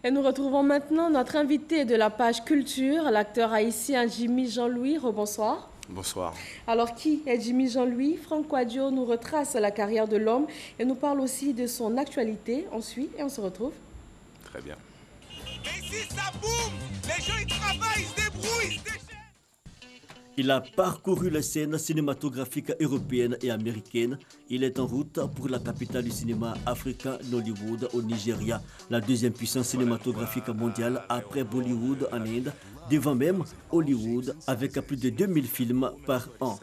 Et nous retrouvons maintenant notre invité de la page culture, l'acteur haïtien Jimmy Jean-Louis. Rebonsoir. Bonsoir. Alors, qui est Jimmy Jean-Louis? Franck Quadio nous retrace la carrière de l'homme et nous parle aussi de son actualité. On suit et on se retrouve. Très bien. Mais ici, ça boum! Les gens, ils travaillent, ils se débrouillent, ils se déchaînent. Il a parcouru les scènes cinématographiques européennes et américaines. Il est en route pour la capitale du cinéma africain, Nollywood, au Nigeria, la deuxième puissance cinématographique mondiale après Bollywood en Inde, devant même Hollywood, avec plus de 2000 films par an.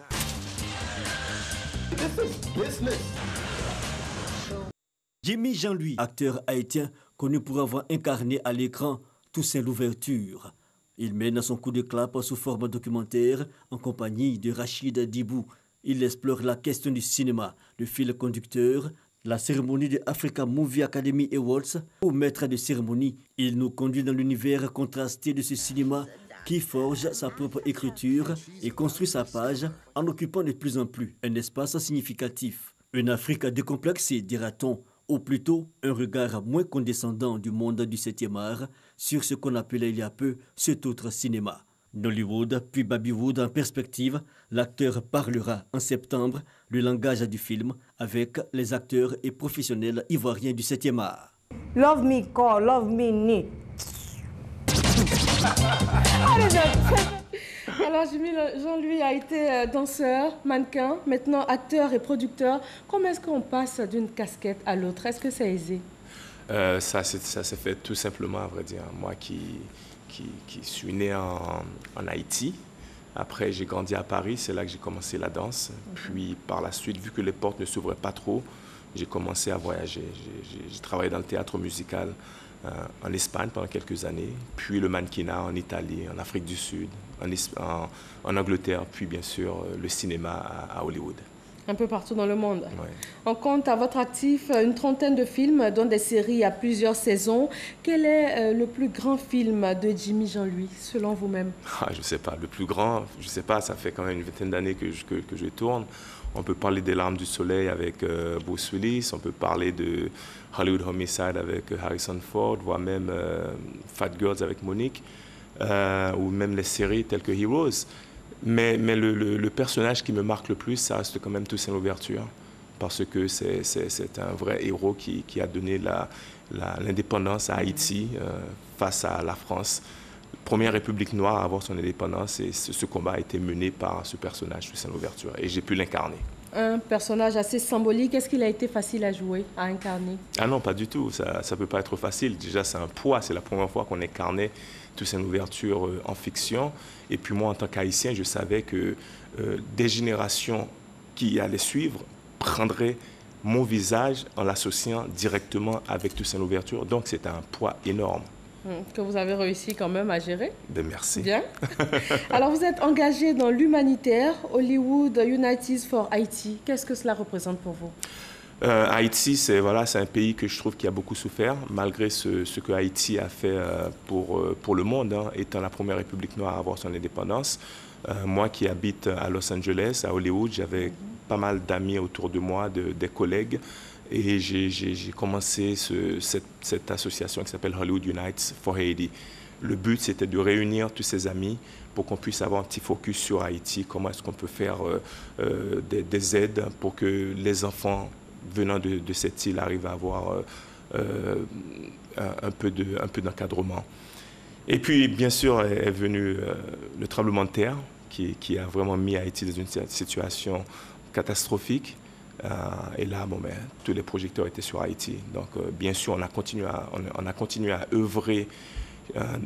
Jimmy Jean-Louis, acteur haïtien connu pour avoir incarné à l'écran Toussaint Louverture. Il mène son coup de clap sous forme documentaire en compagnie de Rachid Dibou. Il explore la question du cinéma, le fil conducteur, la cérémonie de Africa Movie Academy Awards. Au maître de cérémonie, il nous conduit dans l'univers contrasté de ce cinéma qui forge sa propre écriture et construit sa page en occupant de plus en plus un espace significatif. Une Afrique décomplexée, dira-t-on, ou plutôt un regard moins condescendant du monde du 7e art sur ce qu'on appelait il y a peu cet autre cinéma. Nollywood puis Babywood en perspective, l'acteur parlera en septembre le langage du film avec les acteurs et professionnels ivoiriens du 7e art. Love me call, love me need. Alors, Jimmy Jean-Louis a été danseur, mannequin, maintenant acteur et producteur. Comment est-ce qu'on passe d'une casquette à l'autre? Est-ce que c'est aisé? Ça s'est fait tout simplement, à vrai dire. Moi qui suis né en Haïti, après j'ai grandi à Paris, c'est là que j'ai commencé la danse. Puis par la suite, vu que les portes ne s'ouvraient pas trop, j'ai commencé à voyager. J'ai travaillé dans le théâtre musical en Espagne pendant quelques années, puis le mannequinat en Italie, en Afrique du Sud, en Angleterre, puis bien sûr le cinéma à Hollywood. Un peu partout dans le monde. Ouais. On compte à votre actif une trentaine de films, dont des séries à plusieurs saisons. Quel est le plus grand film de Jimmy Jean-Louis, selon vous-même? Je ne sais pas. Le plus grand, je ne sais pas, ça fait quand même une vingtaine d'années que je tourne. On peut parler des Larmes du Soleil avec Bruce Willis, on peut parler de Hollywood Homicide avec Harrison Ford, voire même Fat Girls avec Monique, ou même les séries telles que Heroes. Mais le personnage qui me marque le plus, ça reste quand même Toussaint Louverture, parce que c'est un vrai héros qui a donné l'indépendance à Haïti face à la France. Première république noire à avoir son indépendance, et ce combat a été mené par ce personnage, Toussaint Louverture, et j'ai pu l'incarner. Un personnage assez symbolique. Est-ce qu'il a été facile à jouer, à incarner? Ah non, pas du tout. Ça ne peut pas être facile. Déjà, c'est un poids. C'est la première fois qu'on incarnait Toussaint Louverture en fiction. Et puis moi, en tant qu'Haïtien, je savais que des générations qui allaient suivre prendraient mon visage en l'associant directement avec Toussaint Louverture. Donc, c'était un poids énorme. Que vous avez réussi quand même à gérer. Merci. Bien. Alors, vous êtes engagé dans l'humanitaire Hollywood United for Haiti. Qu'est-ce que cela représente pour vous? Haïti, c'est un pays que je trouve qui a beaucoup souffert, malgré ce que Haïti a fait pour le monde, étant la première république noire à avoir son indépendance. Moi qui habite à Los Angeles, à Hollywood, j'avais pas mal d'amis autour de moi, des collègues. Et j'ai commencé cette association qui s'appelle Hollywood Unites for Haiti. Le but, c'était de réunir tous ces amis pour qu'on puisse avoir un petit focus sur Haïti. Comment est-ce qu'on peut faire des aides pour que les enfants venant de cette île arrivent à avoir un peu d'encadrement. Et puis, bien sûr, est venu le tremblement de terre qui a vraiment mis Haïti dans une situation catastrophique. Et là, tous les projecteurs étaient sur Haïti. Donc, bien sûr, on a continué à œuvrer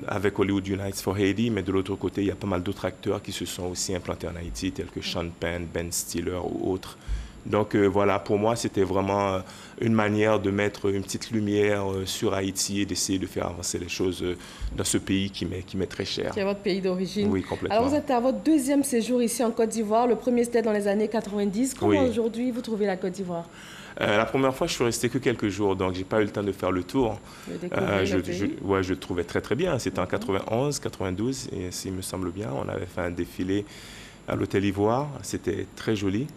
avec Hollywood Unites for Haiti, mais de l'autre côté, il y a pas mal d'autres acteurs qui se sont aussi implantés en Haïti, tels que Sean Penn, Ben Stiller ou autres. Donc voilà, pour moi, c'était vraiment une manière de mettre une petite lumière sur Haïti et d'essayer de faire avancer les choses dans ce pays qui m'est très cher. Qui est votre pays d'origine. Oui, complètement. Alors vous êtes à votre deuxième séjour ici en Côte d'Ivoire. Le premier, c'était dans les années 90. Comment aujourd'hui vous trouvez la Côte d'Ivoire? La première fois, je suis resté que quelques jours, donc j'ai pas eu le temps de faire le tour. Je le trouvais très très bien. C'était en 91, 92, et s'il me semble bien, on avait fait un défilé à l'Hôtel Ivoire. C'était très joli.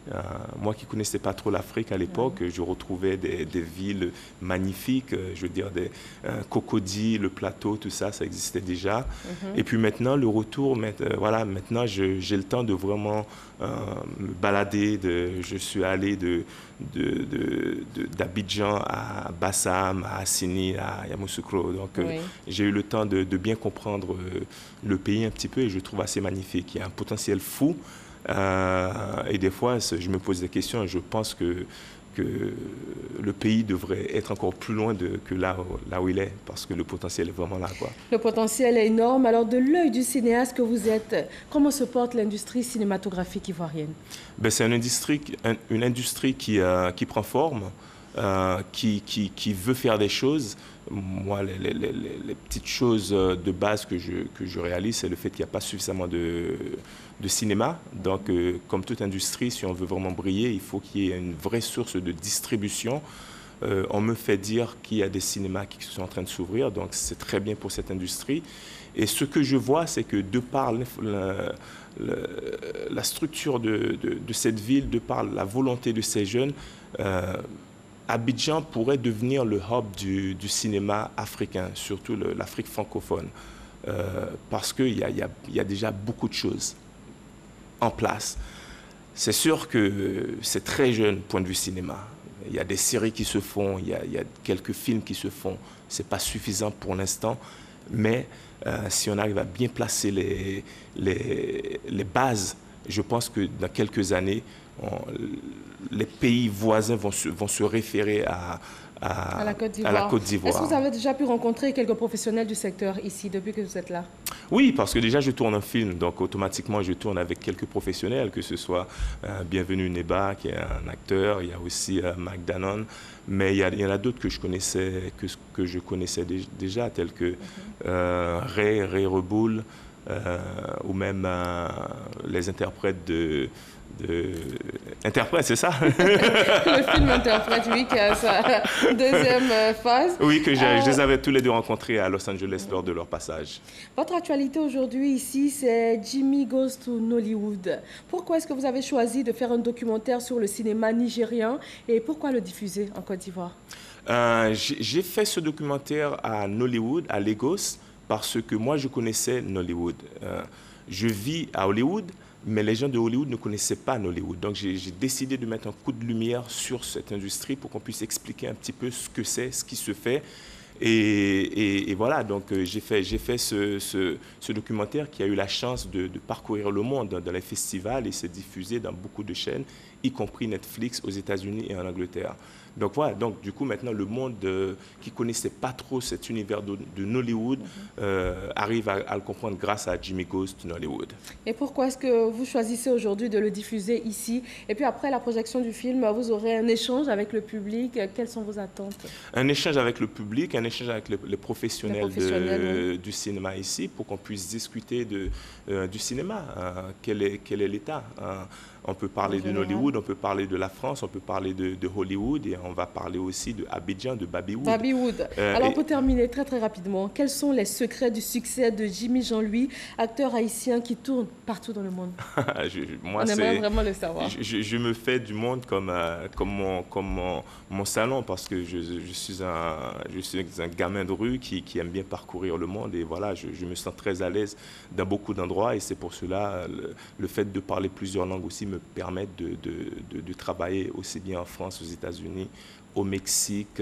Moi qui ne connaissais pas trop l'Afrique à l'époque, je retrouvais des villes magnifiques, je veux dire des Cocody, le plateau, tout ça, ça existait déjà. Et puis maintenant, le retour, voilà, maintenant j'ai le temps de vraiment me balader. Je suis allé d'Abidjan à Bassam, à Assini, à Yamoussoukro. Donc j'ai eu le temps de bien comprendre le pays un petit peu et je le trouve assez magnifique. Il y a un potentiel fou. Et des fois, je me pose des questions et je pense que le pays devrait être encore plus loin que là où il est, parce que le potentiel est vraiment là, quoi. Le potentiel est énorme. Alors, de l'œil du cinéaste que vous êtes, comment se porte l'industrie cinématographique ivoirienne? Ben, c'est une industrie qui prend forme, qui veut faire des choses. Moi, les petites choses de base que je réalise, c'est le fait qu'il n'y a pas suffisamment de cinéma. Donc, comme toute industrie, si on veut vraiment briller, il faut qu'il y ait une vraie source de distribution. On me fait dire qu'il y a des cinémas qui sont en train de s'ouvrir, donc c'est très bien pour cette industrie. Et ce que je vois, c'est que de par la structure de cette ville, de par la volonté de ces jeunes, Abidjan pourrait devenir le hub du cinéma africain, surtout l'Afrique francophone, parce qu'il y a déjà beaucoup de choses en place. C'est sûr que c'est très jeune point de vue cinéma. Il y a des séries qui se font, il y a quelques films qui se font. Ce n'est pas suffisant pour l'instant, mais si on arrive à bien placer les bases, je pense que dans quelques années, les pays voisins vont se référer à la Côte d'Ivoire. Est-ce que vous avez déjà pu rencontrer quelques professionnels du secteur ici depuis que vous êtes là? Oui, parce que déjà je tourne un film, donc automatiquement je tourne avec quelques professionnels, que ce soit Bienvenue Neba, qui est un acteur, il y a aussi Mac Danone, mais il y en a d'autres que je connaissais déjà, tels que Ray Reboul, ou même les interprètes Interprète, c'est ça? Le film Interprète, oui, qui a sa deuxième phase. Oui, que je les avais tous les deux rencontrés à Los Angeles lors de leur passage. Votre actualité aujourd'hui ici, c'est Jimmy Goes to Nollywood. Pourquoi est-ce que vous avez choisi de faire un documentaire sur le cinéma nigérien et pourquoi le diffuser en Côte d'Ivoire? J'ai fait ce documentaire à Nollywood, à Lagos, parce que moi, je connaissais Nollywood. Je vis à Hollywood, mais les gens de Hollywood ne connaissaient pas Nollywood. Donc, j'ai décidé de mettre un coup de lumière sur cette industrie pour qu'on puisse expliquer un petit peu ce que c'est, ce qui se fait. Et voilà, donc j'ai fait ce documentaire qui a eu la chance de parcourir le monde dans les festivals et s'est diffusé dans beaucoup de chaînes, y compris Netflix aux États-Unis et en Angleterre. Donc voilà, donc du coup maintenant le monde qui ne connaissait pas trop cet univers de Nollywood arrive à le comprendre grâce à Jimmy Goes to Nollywood. Et pourquoi est-ce que vous choisissez aujourd'hui de le diffuser ici? Et puis après la projection du film, vous aurez un échange avec le public. Quelles sont vos attentes? Un échange avec le public, un échange avec les professionnels, du cinéma ici pour qu'on puisse discuter du cinéma. Quel est l'état? On peut parler de Nollywood, on peut parler de la France, on peut parler de Hollywood et on va parler aussi de Abidjan, de Babywood. Babywood. Alors pour terminer très rapidement, quels sont les secrets du succès de Jimmy Jean-Louis, acteur haïtien qui tourne partout dans le monde? Moi, on aimerait vraiment le savoir. Je me fais du monde comme mon salon parce que je suis un gamin de rue qui aime bien parcourir le monde et voilà, je me sens très à l'aise dans beaucoup d'endroits et c'est pour cela le fait de parler plusieurs langues aussi me permet de travailler aussi bien en France, aux États-Unis, au Mexique,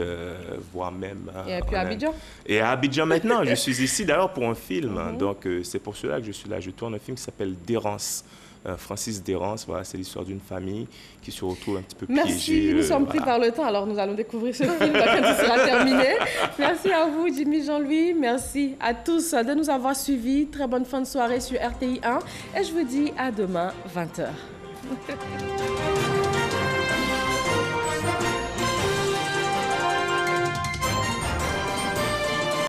voire même... Et puis à Abidjan. Et à Abidjan maintenant. Je suis ici d'ailleurs pour un film. Donc c'est pour cela que je suis là. Je tourne un film qui s'appelle Dérance. Francis Dérance, voilà, c'est l'histoire d'une famille qui se retrouve un petit peu piégée. Merci, nous sommes pris par le temps, alors nous allons découvrir ce film quand il sera terminé. Merci à vous, Jimmy Jean-Louis. Merci à tous de nous avoir suivis. Très bonne fin de soirée sur RTI 1. Et je vous dis à demain, 20h.